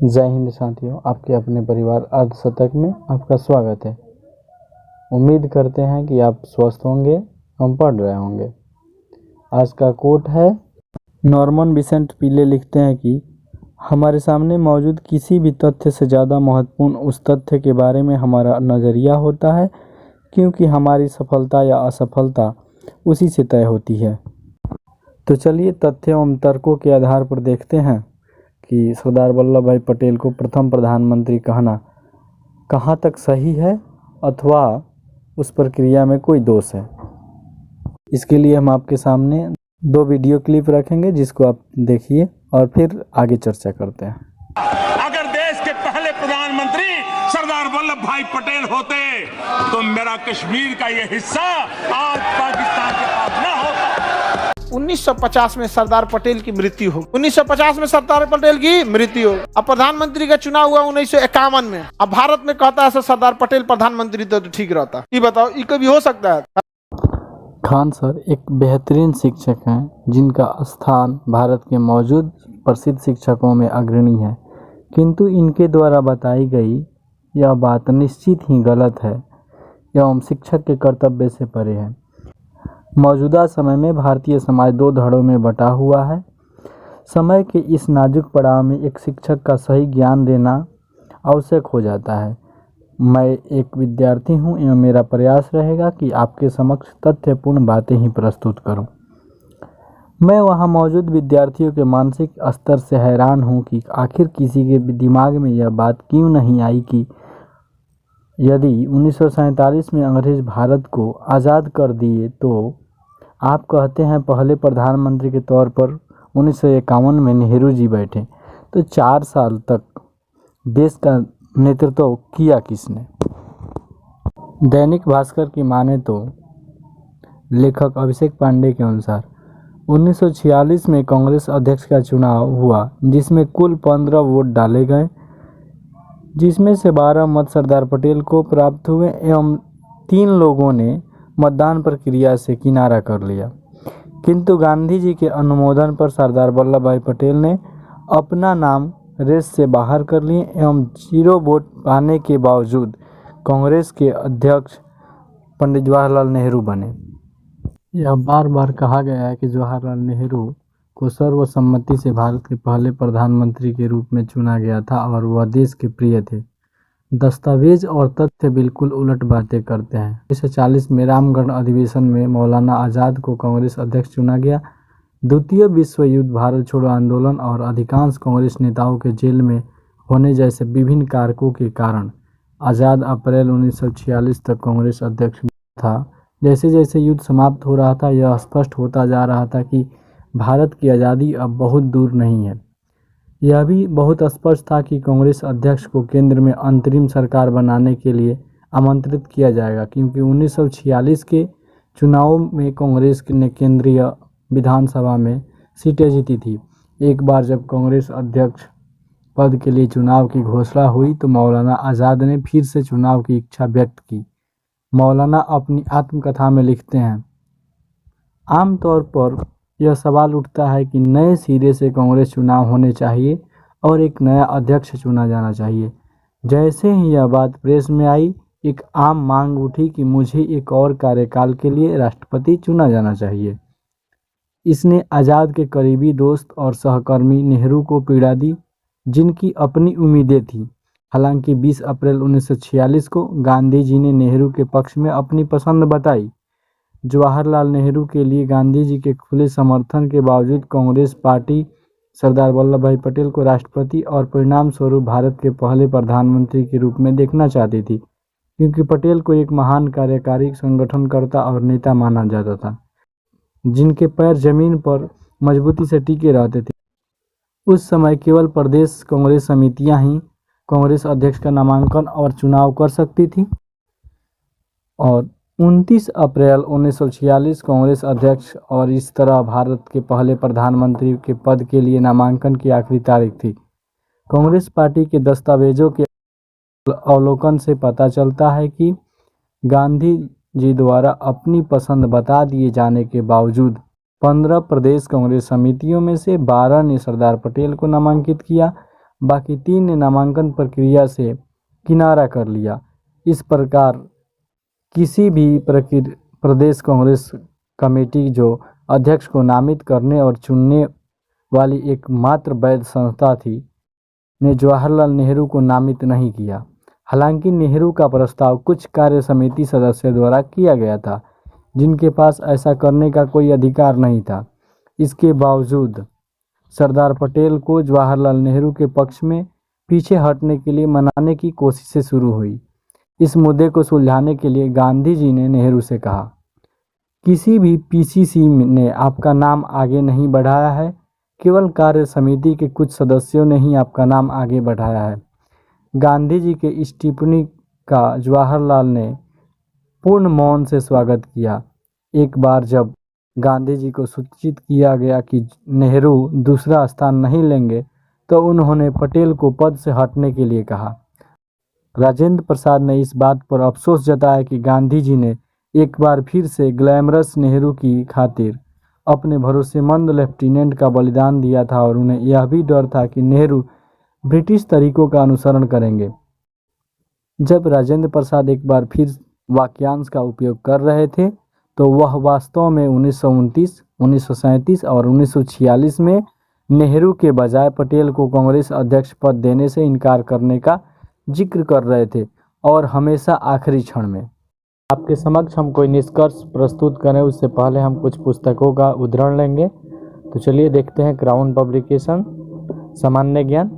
जय हिंद साथियों, आपके अपने परिवार अर्धशतक में आपका स्वागत है। उम्मीद करते हैं कि आप स्वस्थ होंगे, हम पढ़ रहे होंगे। आज का कोट है, नॉर्मन विसेंट पीले लिखते हैं कि हमारे सामने मौजूद किसी भी तथ्य से ज़्यादा महत्वपूर्ण उस तथ्य के बारे में हमारा नज़रिया होता है, क्योंकि हमारी सफलता या असफलता उसी से तय होती है। तो चलिए तथ्य एवं तर्कों के आधार पर देखते हैं कि सरदार वल्लभ भाई पटेल को प्रथम प्रधानमंत्री कहना कहाँ तक सही है अथवा उस प्रक्रिया में कोई दोष है। इसके लिए हम आपके सामने दो वीडियो क्लिप रखेंगे, जिसको आप देखिए और फिर आगे चर्चा करते हैं। अगर देश के पहले प्रधानमंत्री सरदार वल्लभ भाई पटेल होते तो मेरा कश्मीर का ये हिस्सा आज पाकिस्तान के पास न होता। 1950 में सरदार पटेल की मृत्यु हो 1950 में सरदार पटेल की मृत्यु हो। अब प्रधानमंत्री का चुनाव हुआ 1951 में। अब भारत में कहता है सरदार पटेल प्रधानमंत्री तो ठीक रहता। ये बताओ, ये कभी हो सकता है? खान सर एक बेहतरीन शिक्षक हैं, जिनका स्थान भारत के मौजूद प्रसिद्ध शिक्षकों में अग्रणी है, किंतु इनके द्वारा बताई गई यह बात निश्चित ही गलत है एवं शिक्षक के कर्तव्य से परे है। मौजूदा समय में भारतीय समाज दो धड़ों में बटा हुआ है। समय के इस नाजुक पड़ाव में एक शिक्षक का सही ज्ञान देना आवश्यक हो जाता है। मैं एक विद्यार्थी हूं एवं मेरा प्रयास रहेगा कि आपके समक्ष तथ्यपूर्ण बातें ही प्रस्तुत करूं। मैं वहां मौजूद विद्यार्थियों के मानसिक स्तर से हैरान हूं कि आखिर किसी के दिमाग में यह बात क्यों नहीं आई कि यदि 1947 में अंग्रेज भारत को आज़ाद कर दिए तो आप कहते हैं पहले प्रधानमंत्री के तौर पर 1951 में नेहरू जी बैठे, तो 4 साल तक देश का नेतृत्व किया किसने? दैनिक भास्कर की माने तो लेखक अभिषेक पांडे के अनुसार 1946 में कांग्रेस अध्यक्ष का चुनाव हुआ, जिसमें कुल 15 वोट डाले गए, जिसमें से 12 मत सरदार पटेल को प्राप्त हुए एवं 3 लोगों ने मतदान प्रक्रिया से किनारा कर लिया। किंतु गांधी जी के अनुमोदन पर सरदार वल्लभ भाई पटेल ने अपना नाम रेस से बाहर कर लिए एवं 0 वोट पाने के बावजूद कांग्रेस के अध्यक्ष पंडित जवाहरलाल नेहरू बने। यह बार बार कहा गया है कि जवाहरलाल नेहरू को सर्वसम्मति से भारत के पहले प्रधानमंत्री के रूप में चुना गया था और वह देश के प्रिय थे। दस्तावेज और तथ्य बिल्कुल उलट बातें करते हैं। 1940 में रामगढ़ अधिवेशन में मौलाना आज़ाद को कांग्रेस अध्यक्ष चुना गया। द्वितीय विश्व युद्ध, भारत छोड़ो आंदोलन और अधिकांश कांग्रेस नेताओं के जेल में होने जैसे विभिन्न कारकों के कारण आज़ाद अप्रैल 1946 तक कांग्रेस अध्यक्ष था। जैसे जैसे युद्ध समाप्त हो रहा था, यह स्पष्ट होता जा रहा था कि भारत की आज़ादी अब बहुत दूर नहीं है। यह भी बहुत स्पष्ट था कि कांग्रेस अध्यक्ष को केंद्र में अंतरिम सरकार बनाने के लिए आमंत्रित किया जाएगा, क्योंकि 1946 के चुनावों में कांग्रेस ने केंद्रीय विधानसभा में सीटें जीती थी। एक बार जब कांग्रेस अध्यक्ष पद के लिए चुनाव की घोषणा हुई तो मौलाना आज़ाद ने फिर से चुनाव की इच्छा व्यक्त की। मौलाना अपनी आत्मकथा में लिखते हैं, आमतौर पर यह सवाल उठता है कि नए सिरे से कांग्रेस चुनाव होने चाहिए और एक नया अध्यक्ष चुना जाना चाहिए। जैसे ही यह बात प्रेस में आई, एक आम मांग उठी कि मुझे एक और कार्यकाल के लिए राष्ट्रपति चुना जाना चाहिए। इसने आज़ाद के करीबी दोस्त और सहकर्मी नेहरू को पीड़ा दी, जिनकी अपनी उम्मीदें थीं। हालांकि 20 अप्रैल 1946 को गांधी जी ने नेहरू के पक्ष में अपनी पसंद बताई। जवाहरलाल नेहरू के लिए गांधी जी के खुले समर्थन के बावजूद कांग्रेस पार्टी सरदार वल्लभ भाई पटेल को राष्ट्रपति और परिणाम स्वरूप भारत के पहले प्रधानमंत्री के रूप में देखना चाहती थी, क्योंकि पटेल को एक महान कार्यकारी संगठनकर्ता और नेता माना जाता था, जिनके पैर जमीन पर मजबूती से टिके रहते थे। उस समय केवल प्रदेश कांग्रेस समितियां ही कांग्रेस अध्यक्ष का नामांकन और चुनाव कर सकती थी और 29 अप्रैल 1946 कांग्रेस अध्यक्ष और इस तरह भारत के पहले प्रधानमंत्री के पद के लिए नामांकन की आखिरी तारीख थी। कांग्रेस पार्टी के दस्तावेजों के अवलोकन से पता चलता है कि गांधी जी द्वारा अपनी पसंद बता दिए जाने के बावजूद 15 प्रदेश कांग्रेस समितियों में से 12 ने सरदार पटेल को नामांकित किया। बाकी 3 ने नामांकन प्रक्रिया से किनारा कर लिया। इस प्रकार किसी भी प्रदेश कांग्रेस कमेटी जो अध्यक्ष को नामित करने और चुनने वाली एकमात्र वैध संस्था थी, ने जवाहरलाल नेहरू को नामित नहीं किया। हालांकि नेहरू का प्रस्ताव कुछ कार्य समिति सदस्यों द्वारा किया गया था, जिनके पास ऐसा करने का कोई अधिकार नहीं था। इसके बावजूद सरदार पटेल को जवाहरलाल नेहरू के पक्ष में पीछे हटने के लिए मनाने की कोशिशें शुरू हुई। इस मुद्दे को सुलझाने के लिए गांधी जी ने नेहरू से कहा, किसी भी पीसीसी ने आपका नाम आगे नहीं बढ़ाया है, केवल कार्य समिति के कुछ सदस्यों ने ही आपका नाम आगे बढ़ाया है। गांधी जी के इस टिप्पणी का जवाहरलाल ने पूर्ण मौन से स्वागत किया। एक बार जब गांधी जी को सूचित किया गया कि नेहरू दूसरा स्थान नहीं लेंगे, तो उन्होंने पटेल को पद से हटने के लिए कहा। राजेंद्र प्रसाद ने इस बात पर अफसोस जताया कि गांधी जी ने एक बार फिर से ग्लैमरस नेहरू की खातिर अपने भरोसेमंद लेफ्टिनेंट का बलिदान दिया था और उन्हें यह भी डर था कि नेहरू ब्रिटिश तरीकों का अनुसरण करेंगे। जब राजेंद्र प्रसाद एक बार फिर वाक्यांश का उपयोग कर रहे थे, तो वह वास्तव में 1929, 1937 और 1946 में नेहरू के बजाय पटेल को कांग्रेस अध्यक्ष पद देने से इनकार करने का जिक्र कर रहे थे, और हमेशा आखिरी क्षण में। आपके समक्ष हम कोई निष्कर्ष प्रस्तुत करें उससे पहले हम कुछ पुस्तकों का उद्धरण लेंगे। तो चलिए देखते हैं। क्राउन पब्लिकेशन, सामान्य ज्ञान,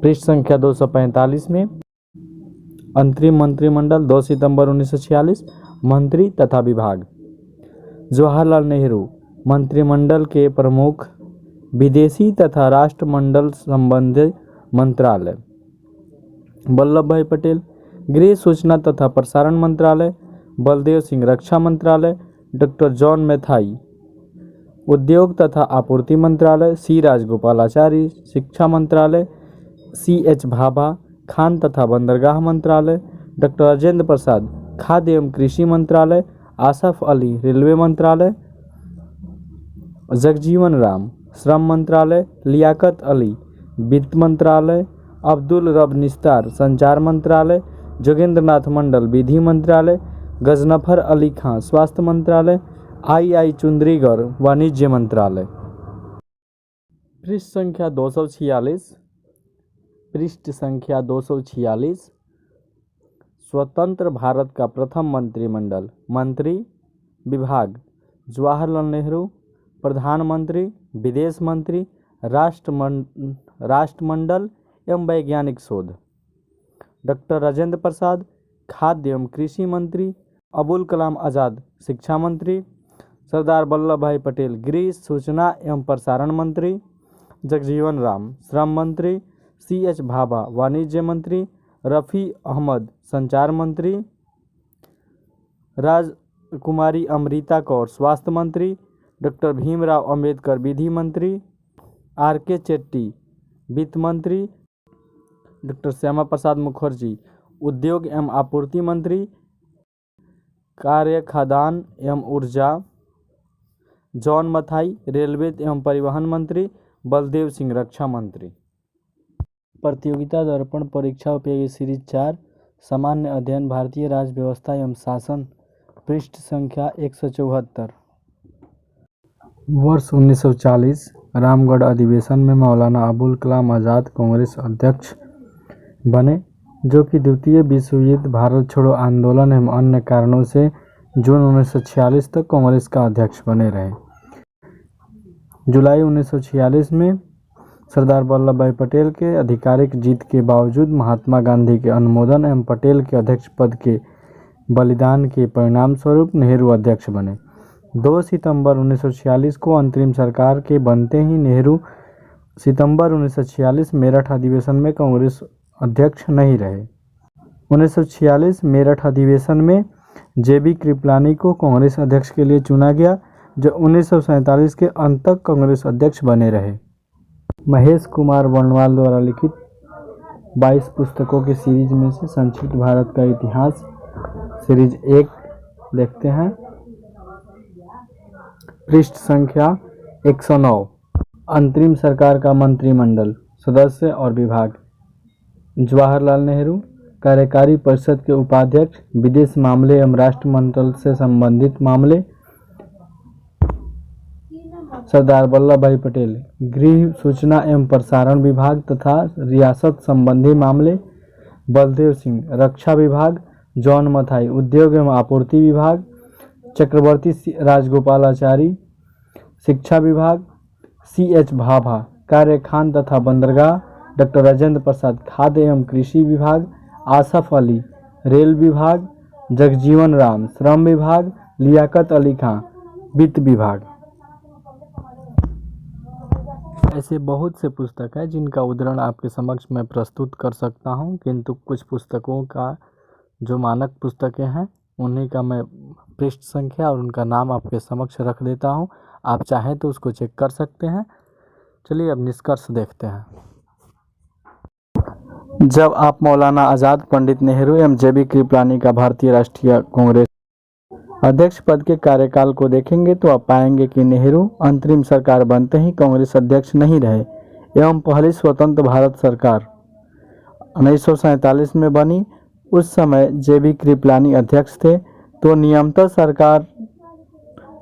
पृष्ठ संख्या 245 में अंतरिम मंत्रिमंडल 2 सितंबर 1946, मंत्री तथा विभाग। जवाहरलाल नेहरू मंत्रिमंडल के प्रमुख, विदेशी तथा राष्ट्रमंडल संबंधी मंत्रालय। वल्लभ भाई पटेल गृह सूचना तथा प्रसारण मंत्रालय। बलदेव सिंह रक्षा मंत्रालय। डॉक्टर जॉन मैथाई उद्योग तथा आपूर्ति मंत्रालय। सी राजगोपालाचारी शिक्षा मंत्रालय। C.H. भाभा खान तथा बंदरगाह मंत्रालय। डॉक्टर राजेंद्र प्रसाद खाद्य एवं कृषि मंत्रालय। आसफ अली रेलवे मंत्रालय। जगजीवन राम श्रम मंत्रालय। लियाकत अली वित्त मंत्रालय। अब्दुल रब निस्तार संचार मंत्रालय। जोगेंद्र नाथ मंडल विधि मंत्रालय। गजनफर अली खां स्वास्थ्य मंत्रालय। I.I. चुंद्रीगढ़ वाणिज्य मंत्रालय। पृष्ठ संख्या 246, पृष्ठ संख्या 246। स्वतंत्र भारत का प्रथम मंत्रिमंडल। मंत्री विभाग। जवाहरलाल नेहरू प्रधानमंत्री, विदेश मंत्री, राष्ट्रमंडल एवं वैज्ञानिक शोध। डॉक्टर राजेंद्र प्रसाद खाद्य एवं कृषि मंत्री। अबुल कलाम आज़ाद शिक्षा मंत्री। सरदार वल्लभ भाई पटेल गृह सूचना एवं प्रसारण मंत्री। जगजीवन राम श्रम मंत्री। C.H. भाभा वाणिज्य मंत्री। रफ़ी अहमद संचार मंत्री। राजकुमारी अमृता कौर स्वास्थ्य मंत्री। डॉक्टर भीमराव अंबेडकर विधि मंत्री। R.K. चेट्टी वित्त मंत्री। डॉक्टर श्यामा प्रसाद मुखर्जी उद्योग एवं आपूर्ति मंत्री। कार्य खाद्यान्न एवं ऊर्जा। जॉन मथाई रेलवे एवं परिवहन मंत्री। बलदेव सिंह रक्षा मंत्री। प्रतियोगिता दर्पण परीक्षा उपयोगी सीरीज 4, सामान्य अध्ययन, भारतीय राज्य व्यवस्था एवं शासन, पृष्ठ संख्या 174। वर्ष 1940 रामगढ़ अधिवेशन में मौलाना अबुल कलाम आज़ाद कांग्रेस अध्यक्ष बने, जो कि द्वितीय विश्व युद्ध, भारत छोड़ो आंदोलन एवं अन्य कारणों से जून 1946 तक कांग्रेस का अध्यक्ष बने रहे। जुलाई 1946 में सरदार वल्लभ भाई पटेल के आधिकारिक जीत के बावजूद महात्मा गांधी के अनुमोदन एवं पटेल के अध्यक्ष पद के बलिदान के परिणाम स्वरूप नेहरू अध्यक्ष बने। 2 सितंबर 1946 को अंतरिम सरकार के बनते ही नेहरू सितंबर 1946 मेरठ अधिवेशन में कांग्रेस अध्यक्ष नहीं रहे। 1946 मेरठ अधिवेशन में JB कृपलानी को कांग्रेस अध्यक्ष के लिए चुना गया, जो 1947 के अंत तक कांग्रेस अध्यक्ष बने रहे। महेश कुमार वर्णवाल द्वारा लिखित 22 पुस्तकों की सीरीज में से संक्षिप्त भारत का इतिहास सीरीज 1 देखते हैं। पृष्ठ संख्या 109। अंतरिम सरकार का मंत्रिमंडल। सदस्य और विभाग। जवाहरलाल नेहरू कार्यकारी परिषद के उपाध्यक्ष, विदेश मामले एवं राष्ट्रमंडल से संबंधित मामले। सरदार वल्लभ भाई पटेल गृह, सूचना एवं प्रसारण विभाग तथा रियासत संबंधी मामले। बलदेव सिंह रक्षा विभाग। जॉन मथाई उद्योग एवं आपूर्ति विभाग। चक्रवर्ती राजगोपालाचारी शिक्षा विभाग। C.H. भाभा कार्य खान तथा बंदरगाह। डॉक्टर राजेंद्र प्रसाद खाद्य एवं कृषि विभाग। आसफ अली रेल विभाग। जगजीवन राम श्रम विभाग। लियाकत अली खां वित्त विभाग। ऐसे बहुत से पुस्तक है जिनका उद्धरण आपके समक्ष मैं प्रस्तुत कर सकता हूं, किंतु कुछ पुस्तकों का जो मानक पुस्तकें हैं उन्हीं का मैं पृष्ठ संख्या और उनका नाम आपके समक्ष रख देता हूं। आप चाहें तो उसको चेक कर सकते हैं। चलिए अब निष्कर्ष देखते हैं। जब आप मौलाना आज़ाद, पंडित नेहरू एवं JB कृपलानी का भारतीय राष्ट्रीय कांग्रेस अध्यक्ष पद के कार्यकाल को देखेंगे तो आप पाएंगे कि नेहरू अंतरिम सरकार बनते ही कांग्रेस अध्यक्ष नहीं रहे एवं पहली स्वतंत्र भारत सरकार 1947 में बनी। उस समय JB कृपलानी अध्यक्ष थे, तो नियमतः सरकार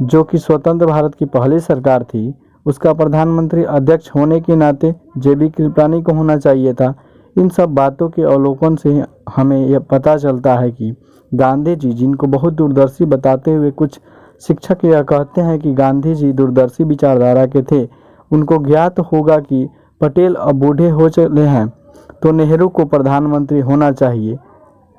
जो कि स्वतंत्र भारत की पहली सरकार थी उसका प्रधानमंत्री अध्यक्ष होने के नाते JB कृपलानी को होना चाहिए था। इन सब बातों के अवलोकन से हमें यह पता चलता है कि गांधी जी, जिनको बहुत दूरदर्शी बताते हुए कुछ शिक्षक यह कहते हैं कि गांधी जी दूरदर्शी विचारधारा के थे, उनको ज्ञात होगा कि पटेल अब बूढ़े हो चले हैं तो नेहरू को प्रधानमंत्री होना चाहिए।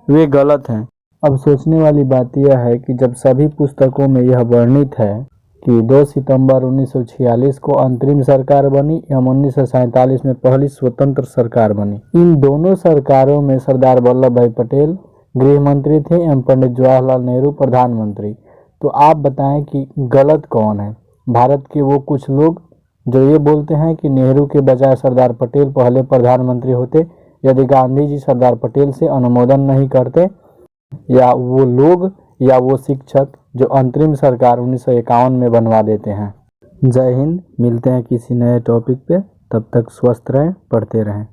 वे गलत हैं। अब सोचने वाली बात यह है कि जब सभी पुस्तकों में यह वर्णित है कि 2 सितंबर 1946 को अंतरिम सरकार बनी एवं 1947 में पहली स्वतंत्र सरकार बनी, इन दोनों सरकारों में सरदार वल्लभ भाई पटेल गृह मंत्री थे एवं पंडित जवाहरलाल नेहरू प्रधानमंत्री। तो आप बताएं कि गलत कौन है? भारत के वो कुछ लोग जो ये बोलते हैं कि नेहरू के बजाय सरदार पटेल पहले प्रधानमंत्री होते यदि गांधी जी सरदार पटेल से अनुमोदन नहीं करते, या वो लोग या वो शिक्षक जो अंतरिम सरकार 1951 में बनवा देते हैं। जय हिंद। मिलते हैं किसी नए टॉपिक पे, तब तक स्वस्थ रहें, पढ़ते रहें।